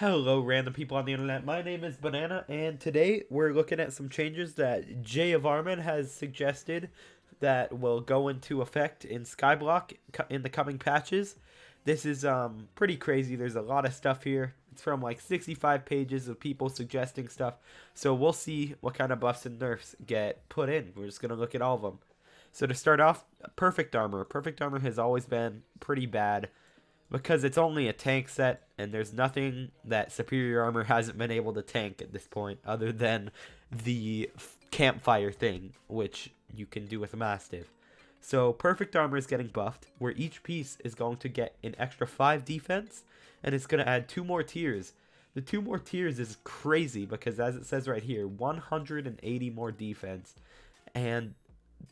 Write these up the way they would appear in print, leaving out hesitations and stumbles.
Hello, random people on the internet. My name is Banana, and today we're looking at some changes that Jayavarmen has suggested that will go into effect in Skyblock in the coming patches. This is pretty crazy. There's a lot of stuff here. It's from like 65 pages of people suggesting stuff. So we'll see what kind of buffs and nerfs get put in. We're just gonna look at all of them. So to start off, Perfect Armor. Perfect Armor has always been pretty bad because it's only a tank set and there's nothing that Superior Armor hasn't been able to tank at this point other than the campfire thing, which you can do with a Mastiff. So Perfect Armor is getting buffed, where each piece is going to get an extra 5 defense, and it's going to add 2 more tiers. The 2 more tiers is crazy because, as it says right here, 180 more defense, and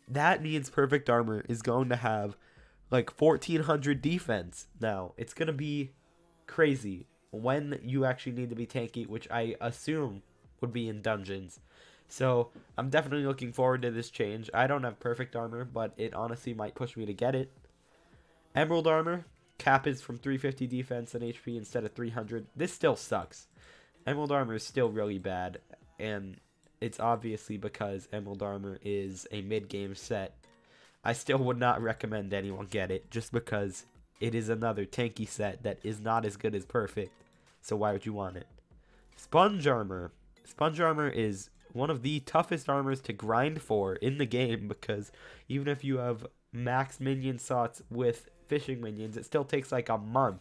that means Perfect Armor is going to have like 1400 defense now. It's going to be crazy when you actually need to be tanky, which I assume would be in dungeons. So I'm definitely looking forward to this change. I don't have Perfect Armor, but it honestly might push me to get it. Emerald Armor, cap is from 350 defense and HP instead of 300. This still sucks. Emerald Armor is still really bad, and it's obviously because Emerald Armor is a mid-game set. I still would not recommend anyone get it just because it is another tanky set that is not as good as Perfect. So why would you want it? Sponge Armor. Sponge Armor is one of the toughest armors to grind for in the game because even if you have max minion slots with fishing minions, it still takes like a month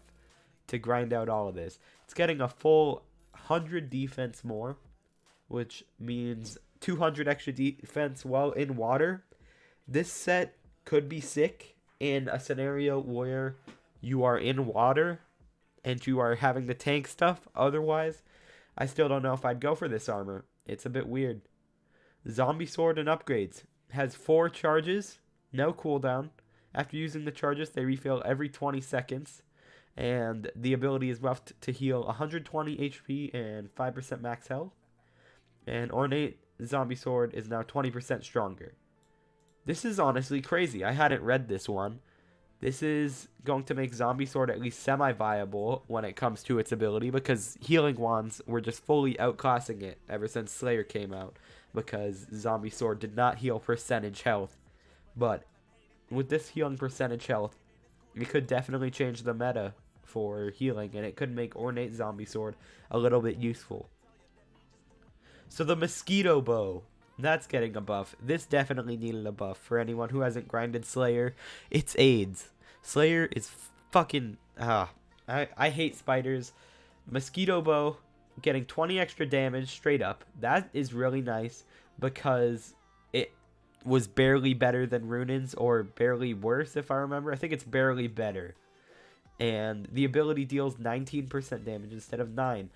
to grind out all of this. It's getting a full 100 defense more, which means 200 extra defense while in water. This set could be sick in a scenario where you are in water and you are having to tank stuff. Otherwise, I still don't know if I'd go for this armor. It's a bit weird. Zombie Sword and upgrades. Has 4 charges, no cooldown. After using the charges, they refill every 20 seconds. And the ability is buffed to heal 120 HP and 5% max health. And Ornate Zombie Sword is now 20% stronger. This is honestly crazy. I hadn't read this one. This is going to make Zombie Sword at least semi-viable when it comes to its ability because healing wands were just fully outclassing it ever since Slayer came out because Zombie Sword did not heal percentage health. But with this healing percentage health, it could definitely change the meta for healing, and it could make Ornate Zombie Sword a little bit useful. So the Mosquito Bow. That's getting a buff. This definitely needed a buff for anyone who hasn't grinded Slayer. It's AIDS. Slayer is fucking... I hate spiders. Mosquito Bow getting 20 extra damage straight up. That is really nice because it was barely better than Runin's or barely worse if I remember. I think it's barely better. And the ability deals 19% damage instead of 9.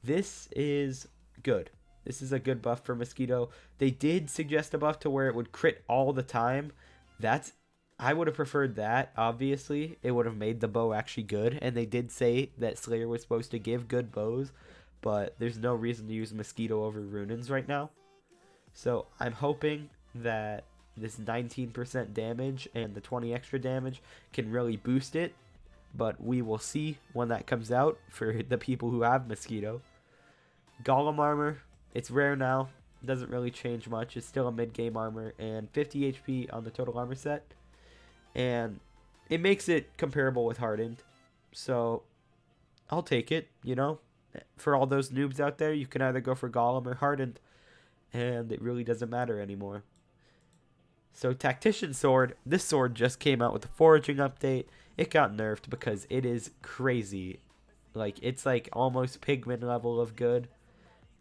This is good. This is a good buff for Mosquito. They did suggest a buff to where it would crit all the time. I would have preferred that, obviously. It would have made the bow actually good. And they did say that Slayer was supposed to give good bows. But there's no reason to use Mosquito over Runin's right now. So I'm hoping that this 19% damage and the 20 extra damage can really boost it. But we will see when that comes out for the people who have Mosquito. Golem Armor. It's rare now. Doesn't really change much. It's still a mid-game armor and 50 HP on the total armor set. And it makes it comparable with Hardened. So I'll take it, you know. For all those noobs out there, you can either go for Golem or Hardened. And it really doesn't matter anymore. So Tactician Sword. This sword just came out with the foraging update. It got nerfed because it is crazy. Like, it's like almost Pigman level of good.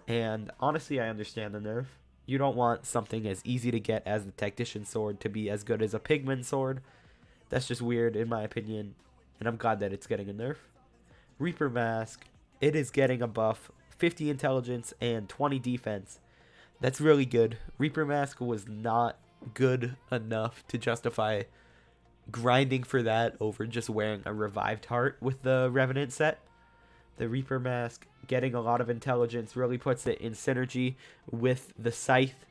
And honestly, I understand the nerf. You don't want something as easy to get as the Tactician Sword to be as good as a Pigman Sword. That's just weird in my opinion. And I'm glad that it's getting a nerf. Reaper Mask. It is getting a buff. 50 intelligence and 20 defense. That's really good. Reaper Mask was not good enough to justify grinding for that over just wearing a revived heart with the Revenant set. The Reaper Mask getting a lot of intelligence really puts it in synergy with the Scythe,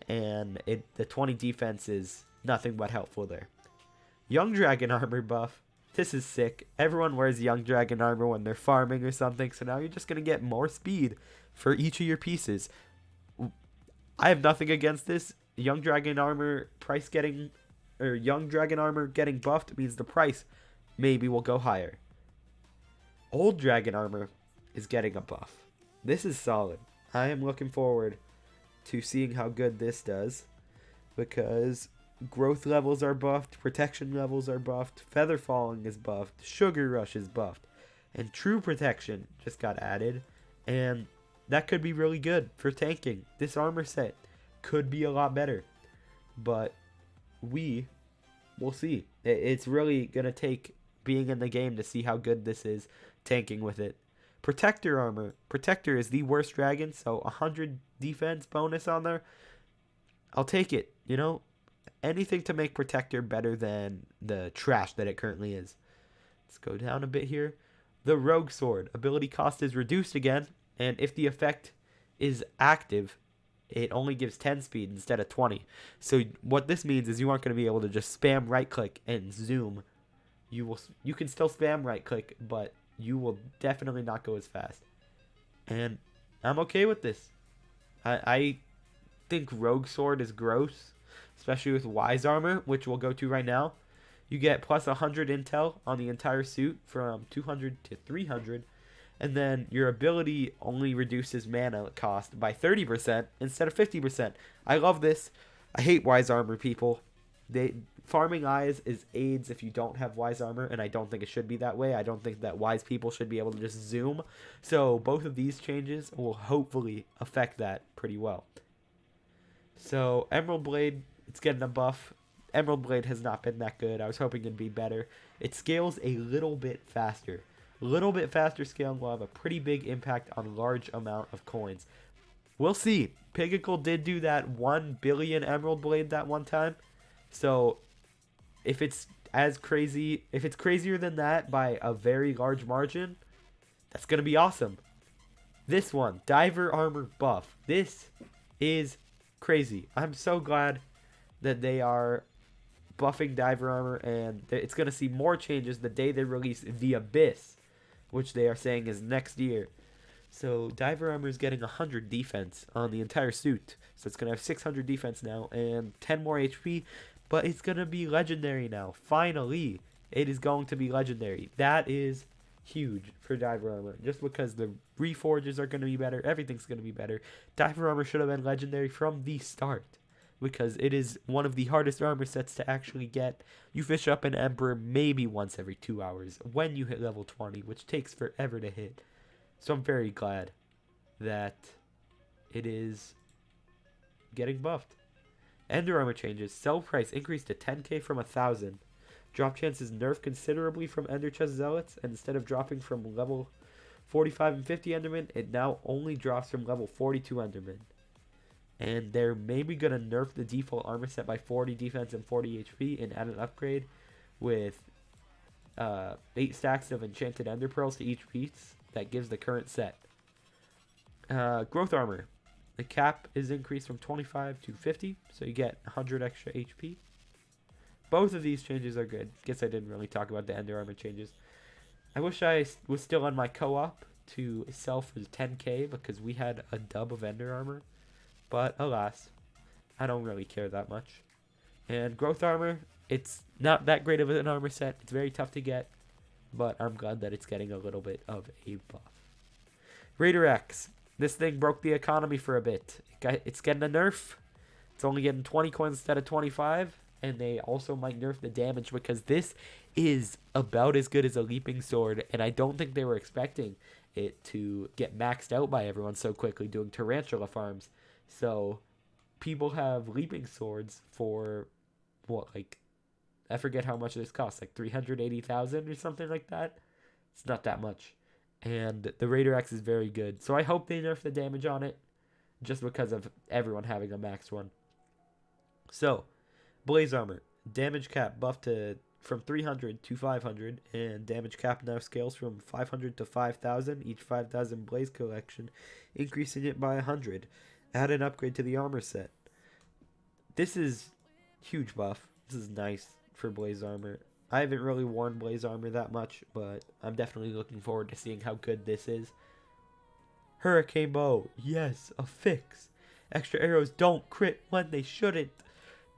and the 20 defense is nothing but helpful there. Young Dragon armor buff. This is sick. Everyone wears Young Dragon Armor when they're farming or something, so now you're just going to get more speed for each of your pieces. I have nothing against this. Young Dragon Armor getting buffed means the price maybe will go higher. Old Dragon Armor is getting a buff. This is solid. I am looking forward to seeing how good this does, because growth levels are buffed, protection levels are buffed, feather falling is buffed, sugar rush is buffed, and true protection just got added, and that could be really good for tanking. This armor set could be a lot better, but we will see. It's really going to take being in the game to see how good this is tanking with it. Protector armor. Protector is the worst dragon, so 100 defense bonus on there. I'll take it, you know? Anything to make Protector better than the trash that it currently is. Let's go down a bit here. The Rogue Sword. Ability cost is reduced again, and if the effect is active, it only gives 10 speed instead of 20. So what this means is you aren't going to be able to just spam right click and zoom. You can still spam right click, but you will definitely not go as fast. And I'm okay with this. I think Rogue Sword is gross, especially with Wise Armor, which we'll go to right now. You get plus 100 intel on the entire suit from 200 to 300. And then your ability only reduces mana cost by 30% instead of 50%. I love this. I hate Wise Armor people. Farming eyes is aids if you don't have Wise Armor, and I don't think it should be that way. I don't think that wise people should be able to just zoom. So both of these changes will hopefully affect that pretty well. So Emerald Blade, it's getting a buff. Emerald Blade has not been that good. I was hoping it'd be better. It scales a little bit faster. A little bit faster scaling will have a pretty big impact on large amount of coins. We'll see. Pigicle did do that 1 billion Emerald Blade that one time. So if it's crazier than that by a very large margin, that's going to be awesome. This one, Diver Armor buff. This is crazy. I'm so glad that they are buffing Diver Armor, and it's going to see more changes the day they release The Abyss, which they are saying is next year. So Diver Armor is getting 100 defense on the entire suit. So it's going to have 600 defense now and 10 more HP. But it's going to be legendary now. Finally, it is going to be legendary. That is huge for Diver Armor. Just because the reforges are going to be better. Everything's going to be better. Diver Armor should have been legendary from the start, because it is one of the hardest armor sets to actually get. You fish up an Emperor maybe once every 2 hours when you hit level 20, which takes forever to hit. So I'm very glad that it is getting buffed. Ender Armor changes. Sell price increased to 10k from 1,000. Drop chances nerfed considerably from Ender Chest Zealots, and instead of dropping from level 45 and 50 Enderman, it now only drops from level 42 Enderman. And they're maybe going to nerf the default armor set by 40 defense and 40 HP and add an upgrade with 8 stacks of enchanted Ender Pearls to each piece. That gives the current set. Growth Armor. The cap is increased from 25 to 50, so you get 100 extra HP. Both of these changes are good. Guess I didn't really talk about the Ender Armor changes. I wish I was still on my co-op to sell for 10k, because we had a dub of Ender Armor. But alas, I don't really care that much. And Growth Armor, it's not that great of an armor set. It's very tough to get, but I'm glad that it's getting a little bit of a buff. Raider X. This thing broke the economy for a bit. It's getting a nerf. It's only getting 20 coins instead of 25. And they also might nerf the damage, because this is about as good as a Leaping Sword. And I don't think they were expecting it to get maxed out by everyone so quickly doing Tarantula farms. So people have Leaping Swords for, what, like, I forget how much this costs. Like 380,000 or something like that. It's not that much. And the Raider X is very good. So I hope they nerf the damage on it, just because of everyone having a maxed one. So, Blaze Armor. Damage cap buffed from 300 to 500. And damage cap now scales from 500 to 5,000. Each 5,000 Blaze collection, increasing it by 100. Add an upgrade to the armor set. This is huge buff. This is nice for Blaze Armor. I haven't really worn Blaze Armor that much, but I'm definitely looking forward to seeing how good this is. Hurricane Bow. Yes, a fix. Extra arrows don't crit when they shouldn't.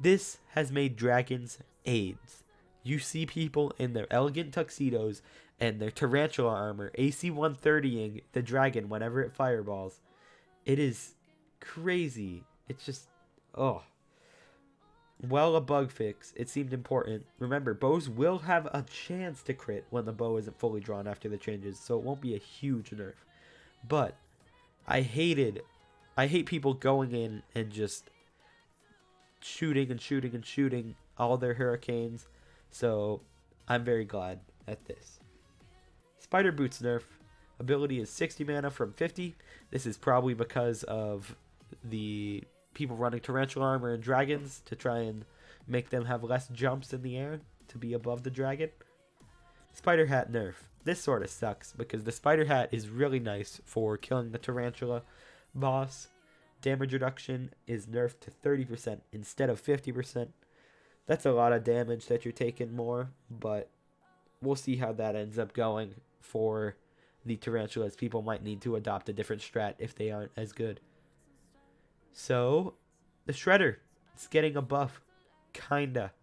This has made dragons AIDS. You see people in their elegant tuxedos and their tarantula armor AC 130ing the dragon whenever it fireballs. It is crazy. It's just, oh. Well, a bug fix. It seemed important. Remember, bows will have a chance to crit when the bow isn't fully drawn after the changes, so it won't be a huge nerf. But I hate people going in and just shooting and shooting and shooting all their hurricanes. So I'm very glad at this. Spider Boots nerf. Ability is 60 mana from 50. This is probably because of the people running Tarantula Armor and Dragons to try and make them have less jumps in the air to be above the dragon. Spider Hat nerf. This sort of sucks because the Spider Hat is really nice for killing the Tarantula boss. Damage reduction is nerfed to 30% instead of 50%. That's a lot of damage that you're taking more, but we'll see how that ends up going for the Tarantulas. People might need to adopt a different strat if they aren't as good. So, the Shredder, it's getting a buff. Kinda.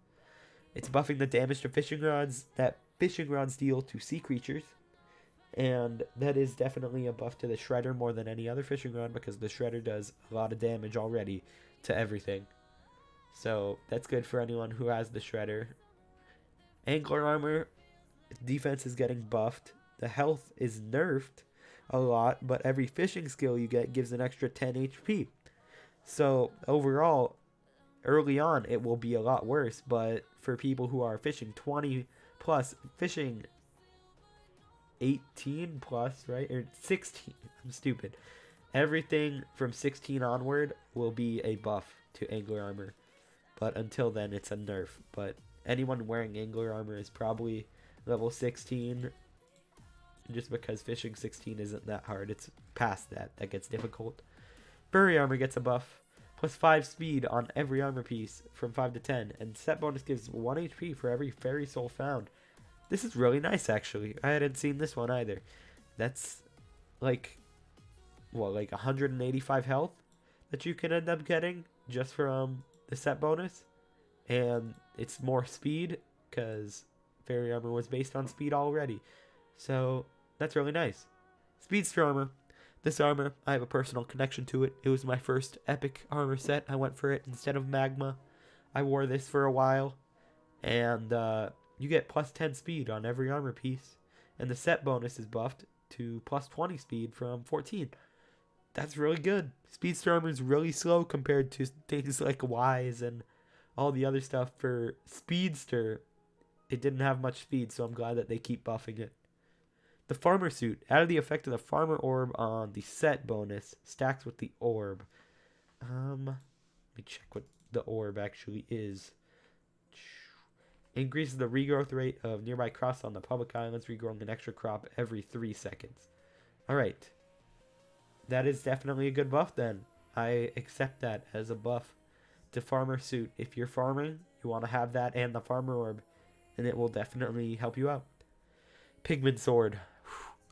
It's buffing the damage to fishing rods that fishing rods deal to sea creatures. And that is definitely a buff to the Shredder more than any other fishing rod because the Shredder does a lot of damage already to everything. So that's good for anyone who has the Shredder. Angler Armor, defense is getting buffed. The health is nerfed a lot, but every fishing skill you get gives an extra 10 HP. So overall, early on, it will be a lot worse, but for people who are fishing 20 plus, fishing 18 plus, right? Or 16, I'm stupid. Everything from 16 onward will be a buff to Angler Armor. But until then, it's a nerf. But anyone wearing Angler Armor is probably level 16. Just because fishing 16 isn't that hard. It's past that. That gets difficult. Furry Armor gets a buff. Plus 5 speed on every armor piece from 5 to 10. And set bonus gives 1 HP for every fairy soul found. This is really nice, actually. I hadn't seen this one either. That's like, what, like 185 health that you can end up getting just from the set bonus. And it's more speed because Fairy Armor was based on speed already. So that's really nice. Speedster Armor. This armor, I have a personal connection to it. It was my first epic armor set. I went for it instead of Magma. I wore this for a while. And you get plus 10 speed on every armor piece. And the set bonus is buffed to plus 20 speed from 14. That's really good. Speedster Armor is really slow compared to things like Wise and all the other stuff. For Speedster, it didn't have much speed, so I'm glad that they keep buffing it. The Farmer Suit. Added the effect of the Farmer Orb on the set bonus. Stacks with the orb. Let me check what the orb actually is. Increases the regrowth rate of nearby crops on the public islands, regrowing an extra crop every 3 seconds. Alright. That is definitely a good buff then. I accept that as a buff to Farmer Suit. If you're farming, you want to have that and the Farmer Orb, and it will definitely help you out. Pigman Sword.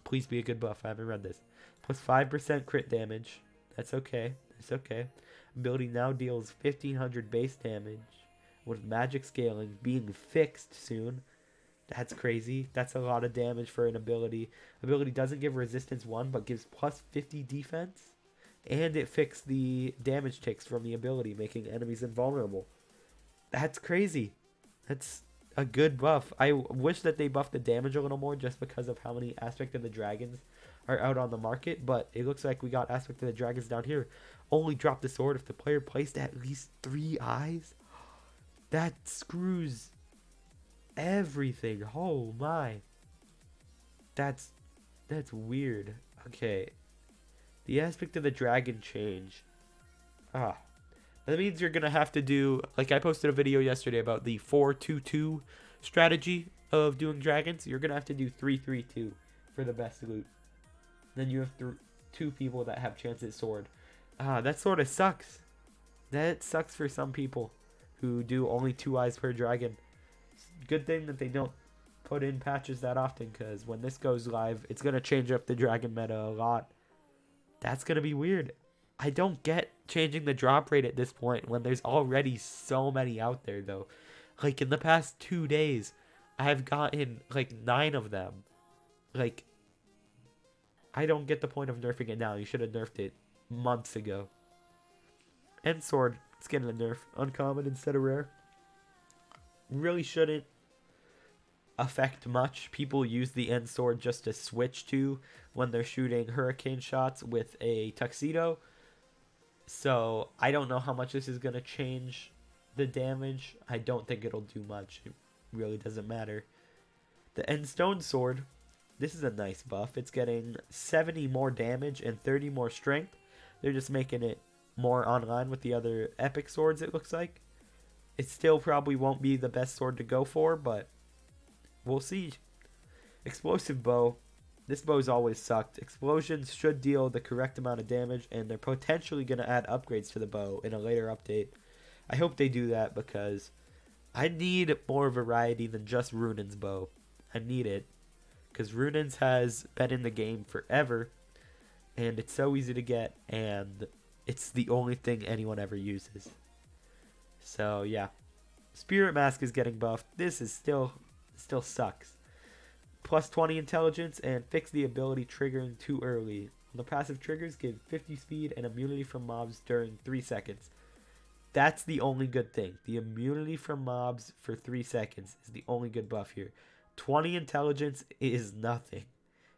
Please be a good buff. I haven't read this. Plus 5% crit damage. That's okay. It's okay. Ability now deals 1500 base damage with magic scaling being fixed soon. That's crazy. That's a lot of damage for an ability. Ability doesn't give resistance 1, but gives plus 50 defense. And it fixed the damage ticks from the ability, making enemies invulnerable. That's crazy. That's a good buff. I wish that they buffed the damage a little more just because of how many Aspect of the Dragons are out on the market, but it looks like we got Aspect of the Dragons down here. Only drop the sword if the player placed at least 3 eyes. That screws everything. Oh my. That's weird. Okay. The Aspect of the Dragon change. That means you're going to have to do, like I posted a video yesterday about the 4-2-2 strategy of doing dragons. You're going to have to do 3-3-2 for the best loot. Then you have 2 people that have chance at sword. That sort of sucks. That sucks for some people who do only 2 eyes per dragon. Good thing that they don't put in patches that often, because when this goes live, it's going to change up the dragon meta a lot. That's going to be weird. I don't get changing the drop rate at this point when there's already so many out there, though. Like, in the past 2 days, I've gotten, like, 9 of them. Like, I don't get the point of nerfing it now. You should have nerfed it months ago. End Sword, it's getting a nerf. Uncommon instead of rare. Really shouldn't affect much. People use the End Sword just to switch to when they're shooting hurricane shots with a tuxedo. So I don't know how much this is going to change the damage. I don't think it'll do much. It really doesn't matter. The End Stone Sword, this is a nice buff. It's getting 70 more damage and 30 more strength. They're just making it more online with the other epic swords, it looks like. It still probably won't be the best sword to go for, but we'll see. Explosive Bow. This bow's always sucked. Explosions should deal the correct amount of damage, and they're potentially going to add upgrades to the bow in a later update. I hope they do that, because I need more variety than just Runin's bow. I need it, because Runin's has been in the game forever, and it's so easy to get, and it's the only thing anyone ever uses. So yeah, Spirit Mask is getting buffed. This is still sucks. Plus 20 intelligence and fix the ability triggering too early. The passive triggers give 50 speed and immunity from mobs during 3 seconds. That's the only good thing. The immunity from mobs for 3 seconds is the only good buff here. 20 intelligence is nothing.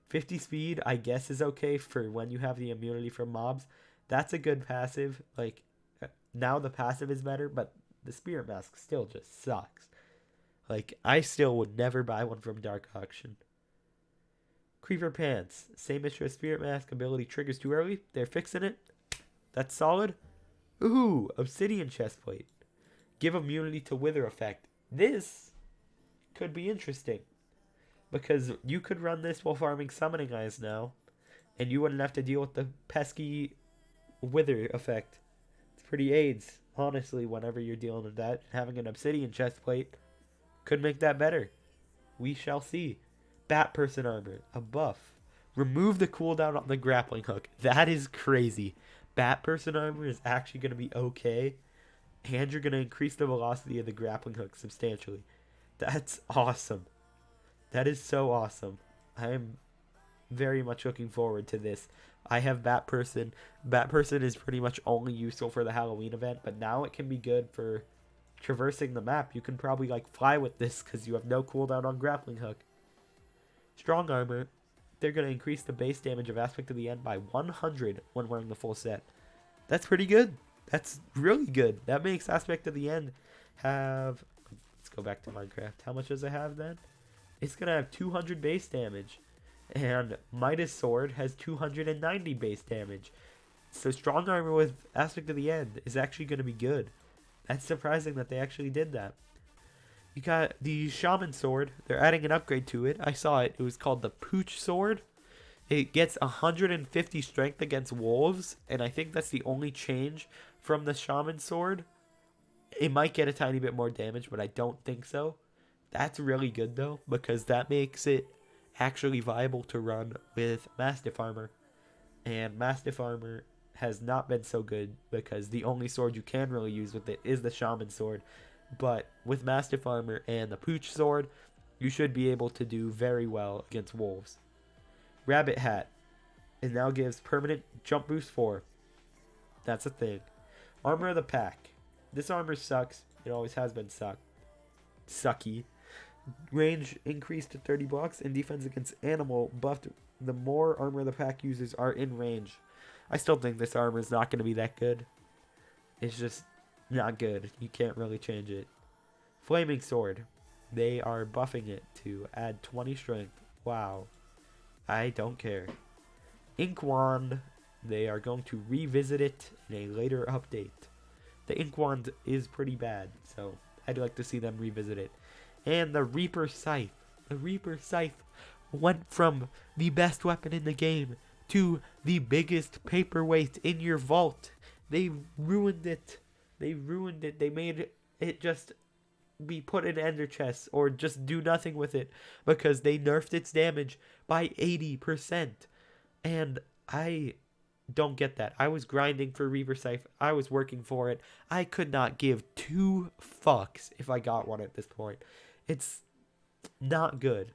50 speed, I guess, is okay for when you have the immunity from mobs. That's a good passive. Like, now the passive is better, but the Spirit Mask still just sucks. Like, I still would never buy one from Dark Auction. Creeper Pants. Same issue as Spirit Mask. Ability triggers too early. They're fixing it. That's solid. Ooh, Obsidian Chestplate. Give immunity to Wither effect. This could be interesting, because you could run this while farming Summoning Eyes now, and you wouldn't have to deal with the pesky Wither effect. It's pretty AIDS, honestly, whenever you're dealing with that. Having an Obsidian Chestplate could make that better. We shall see. Bat Person Armor, a buff. Remove the cooldown on the grappling hook. That is crazy. Bat Person Armor is actually going to be okay, and you're going to increase the velocity of the grappling hook substantially. That's awesome. That is so awesome. I'm very much looking forward to this. I have Bat Person. Bat Person is pretty much only useful for the Halloween event, but now it can be good for traversing the map. You can probably like fly with this because you have no cooldown on grappling hook. Strong Armor. They're going to increase the base damage of Aspect of the End by 100 when wearing the full set. That's pretty good. That's really good. That makes Aspect of the End have... Let's go back to Minecraft. How much does it have then? It's going to have 200 base damage. And Midas Sword has 290 base damage. So Strong Armor with Aspect of the End is actually going to be good. That's surprising that they actually did that. You got the Shaman Sword. They're adding an upgrade to it. I saw it. It was called the Pooch Sword. It gets 150 strength against wolves, and I think that's the only change from the Shaman Sword. It might get a tiny bit more damage, but I don't think so. That's really good, though, because that makes it actually viable to run with Mastiff Armor. And Mastiff Armor has not been so good, because the only sword you can really use with it is the Shaman Sword. But with Mastiff Armor and the Pooch Sword, you should be able to do very well against wolves. Rabbit Hat. It now gives permanent jump boost 4. That's a thing. Armor of the Pack. This armor sucks. It always has been sucky. Range increased to 30 blocks and defense against animal buffed the more Armor of the Pack users are in range. I still think this armor is not going to be that good. It's just not good. You can't really change it. Flaming Sword. They are buffing it to add 20 strength. Wow. I don't care. Ink Wand. They are going to revisit it in a later update. The Ink Wand is pretty bad, so I'd like to see them revisit it. And the Reaper Scythe. The Reaper Scythe went from the best weapon in the game to the biggest paperweight in your vault. They ruined it. They ruined it. They made it just be put in ender chests or just do nothing with it because they nerfed its damage by 80%. And I don't get that. I was grinding for Reaper Scythe. I was working for it. I could not give 2 fucks if I got one at this point. It's not good.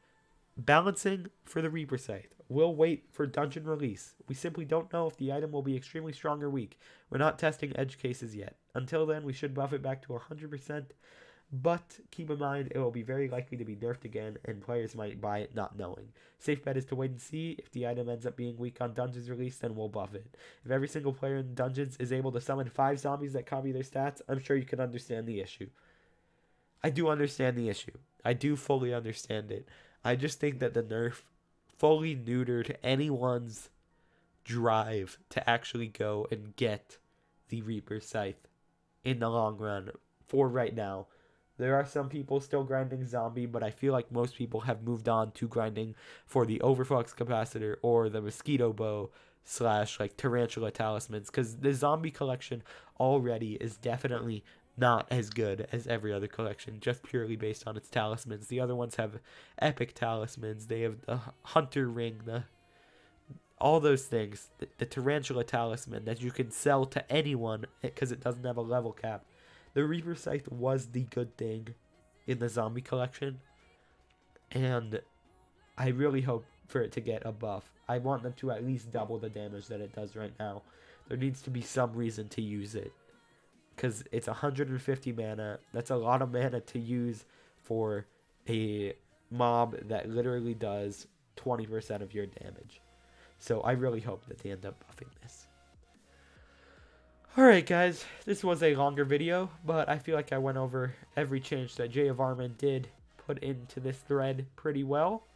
Balancing for the Reaper Scythe. We'll wait for dungeon release. We simply don't know if the item will be extremely strong or weak. We're not testing edge cases yet. Until then, we should buff it back to 100%. But keep in mind, it will be very likely to be nerfed again, and players might buy it not knowing. Safe bet is to wait and see. If the item ends up being weak on dungeons release, then we'll buff it. If every single player in dungeons is able to summon 5 zombies that copy their stats, I'm sure you can understand the issue. I do understand the issue. I do fully understand it. I just think that the nerf fully neutered anyone's drive to actually go and get the Reaper Scythe in the long run for right now. There are some people still grinding zombie, but I feel like most people have moved on to grinding for the overflux capacitor or the mosquito bow / like tarantula talismans, because the zombie collection already is definitely not as good as every other collection, just purely based on its talismans. The other ones have epic talismans. They have the hunter ring, all those things. The tarantula talisman that you can sell to anyone because it doesn't have a level cap. The Reaper Scythe was the good thing in the zombie collection, and I really hope for it to get a buff. I want them to at least double the damage that it does right now. There needs to be some reason to use it, because it's 150 mana. That's a lot of mana to use for a mob that literally does 20% of your damage. So I really hope that they end up buffing this. Alright guys, this was a longer video, but I feel like I went over every change that Jayavarmen did put into this thread pretty well.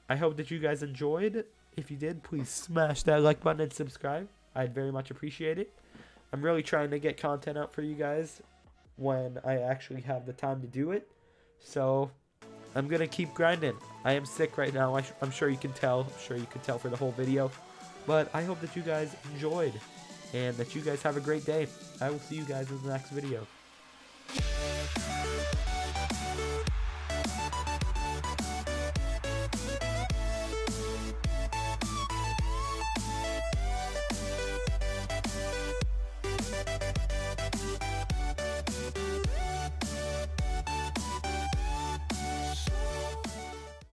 I hope that you guys enjoyed. If you did, please smash that like button and subscribe. I'd very much appreciate it. I'm really trying to get content out for you guys when I actually have the time to do it. So I'm going to keep grinding. I am sick right now. I'm sure you can tell. I'm sure you can tell for the whole video. But I hope that you guys enjoyed and that you guys have a great day. I will see you guys in the next video.